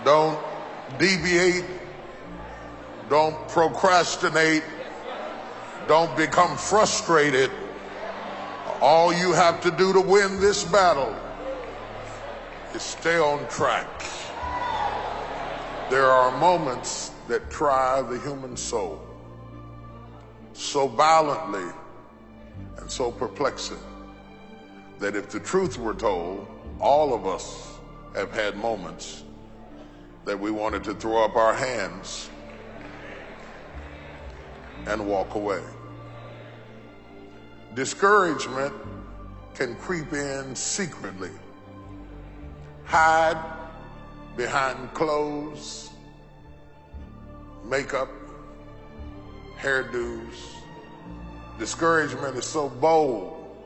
Don't deviate. Don't procrastinate. Don't become frustrated. All you have to do to win this battle is stay on track. There are moments that try the human soul so violently and so perplexing that if the truth were told, all of us have had moments that we wanted to throw up our hands and walk away. Discouragement can creep in secretly, hide behind clothes, makeup, hairdos. Discouragement is so bold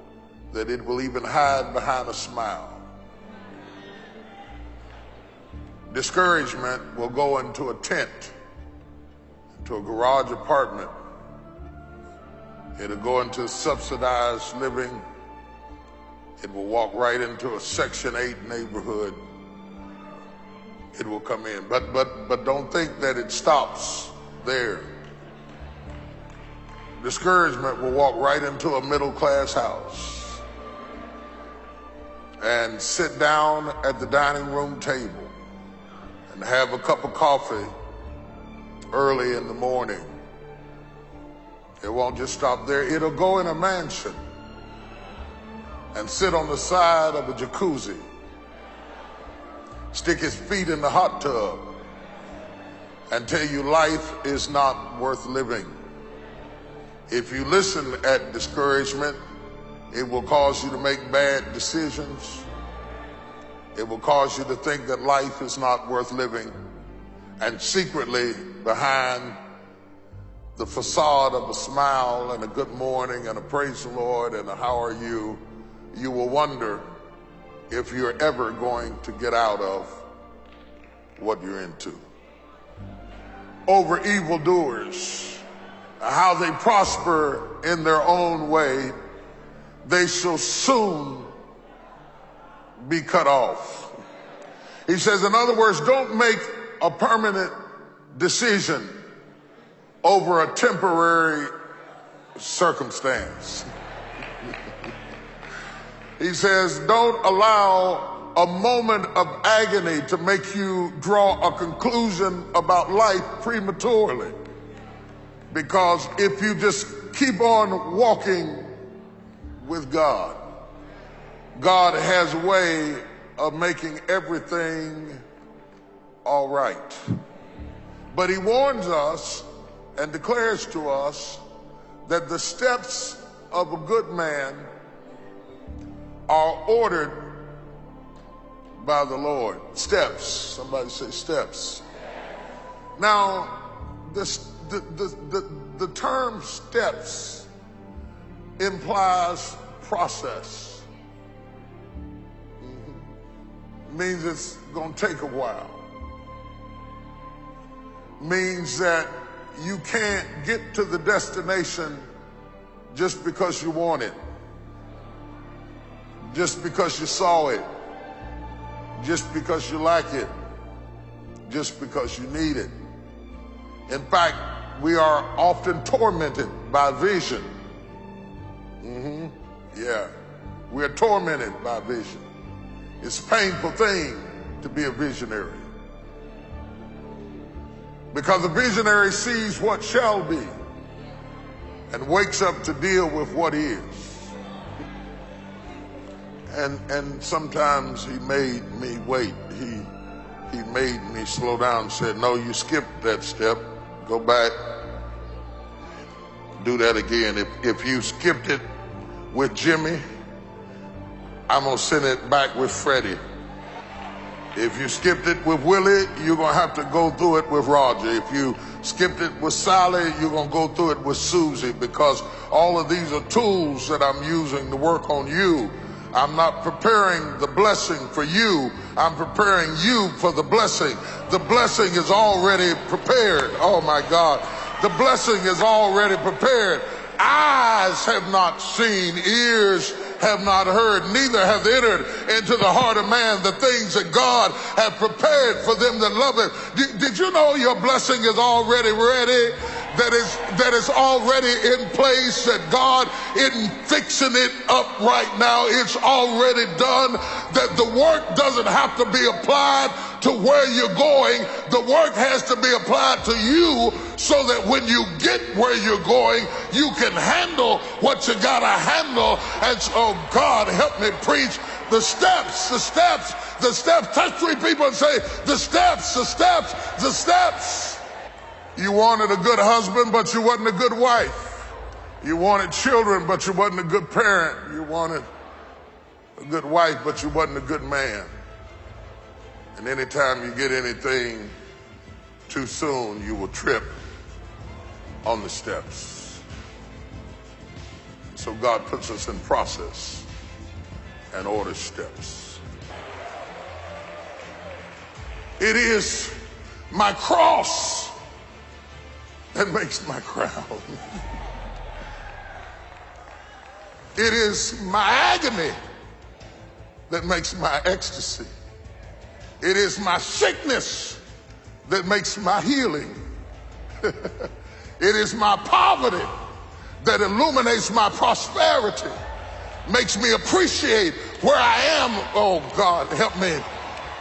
that it will even hide behind a smile. Discouragement will go into a tent, into a garage apartment. It'll go into subsidized living. It will walk right into a Section 8 neighborhood. It will come in. But don't think that it stops there. Discouragement will walk right into a middle-class house and sit down at the dining room table and have a cup of coffee early in the morning. It won't just stop there. It'll go in a mansion and sit on the side of a jacuzzi, stick his feet in the hot tub, and tell you life is not worth living. If you listen at discouragement, it will cause you to make bad decisions. It will cause you to think that life is not worth living. And secretly, behind the facade of a smile and a good morning and a praise the Lord and a how are you, you will wonder if you're ever going to get out of what you're into. Over evildoers, how they prosper in their own way, they shall soon be cut off. He says, in other words, don't make a permanent decision over a temporary circumstance. He says, don't allow a moment of agony to make you draw a conclusion about life prematurely. Because if you just keep on walking with God, God has a way of making everything all right. But he warns us and declares to us that the steps of a good man are ordered by the Lord. Steps. Somebody say steps. Now, the term steps implies process. Means it's going to take a while. Means that you can't get to the destination just because you want it, just because you saw it, just because you like it, just because you need it. In fact, we are often tormented by vision. Yeah, we are tormented by vision. It's a painful thing to be a visionary, because a visionary sees what shall be and wakes up to deal with what is. And sometimes he made me wait. He made me slow down and said, no, you skipped that step. Go back. Do that again. If you skipped it with Jimmy, I'm going to send it back with Freddie. If you skipped it with Willie, you're going to have to go through it with Roger. If you skipped it with Sally, you're going to go through it with Susie, because all of these are tools that I'm using to work on you. I'm not preparing the blessing for you. I'm preparing you for the blessing. The blessing is already prepared. Oh my God. The blessing is already prepared. Eyes have not seen, ears have not heard, neither have entered into the heart of man the things that God hath prepared for them that love him. Did you know your blessing is already ready? That is already in place, that God isn't fixing it up right now. It's already done, that the work doesn't have to be applied to where you're going. The work has to be applied to you so that when you get where you're going, you can handle what you gotta handle. And so, God, help me preach the steps, the steps, the steps. Touch 3 people and say, the steps, the steps, the steps. You wanted a good husband, but you wasn't a good wife. You wanted children, but you wasn't a good parent. You wanted a good wife, but you wasn't a good man. And anytime you get anything too soon, you will trip on the steps. So God puts us in process and orders steps. It is my cross that makes my crown. It is my agony that makes my ecstasy. It is my sickness that makes my healing. It is my poverty that illuminates my prosperity, makes me appreciate where I am. Oh, God, help me.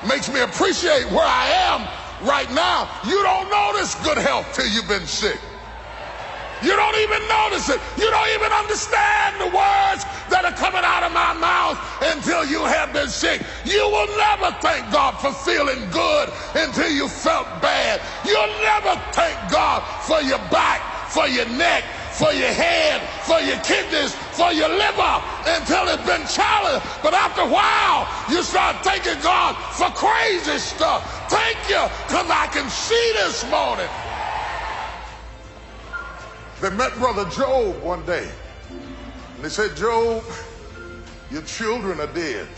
Makes me appreciate where I am right now. You don't notice good health till you've been sick. You don't even notice it. You don't even understand the words that are coming out of my mouth until you have been sick. You will never thank God for feeling good until you felt bad. You'll never thank God for your back, for your neck, for your head, for your kidneys, for your liver until it's been challenged. But after a while, you start thanking God for crazy stuff. Thank you, because I can see this morning. They met Brother Job one day, and they said, Job, your children are dead.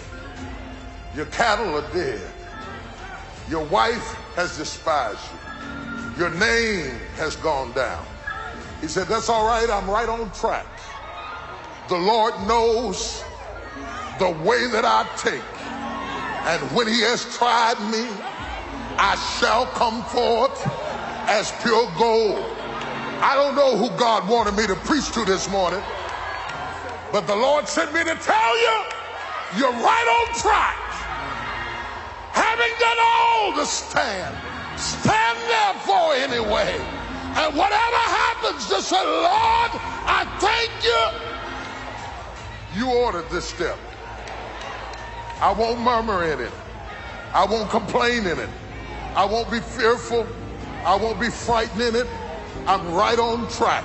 Your cattle are dead. Your wife has despised you. Your name has gone down. He said, that's all right, I'm right on track. The Lord knows the way that I take. And when he has tried me, I shall come forth as pure gold. I don't know who God wanted me to preach to this morning, but the Lord sent me to tell you, you're right on track. Having done all to stand, stand therefore anyway. And whatever happens, just say, Lord, I thank you. You ordered this step. I won't murmur in it. I won't complain in it. I won't be fearful. I won't be frightened in it. I'm right on track.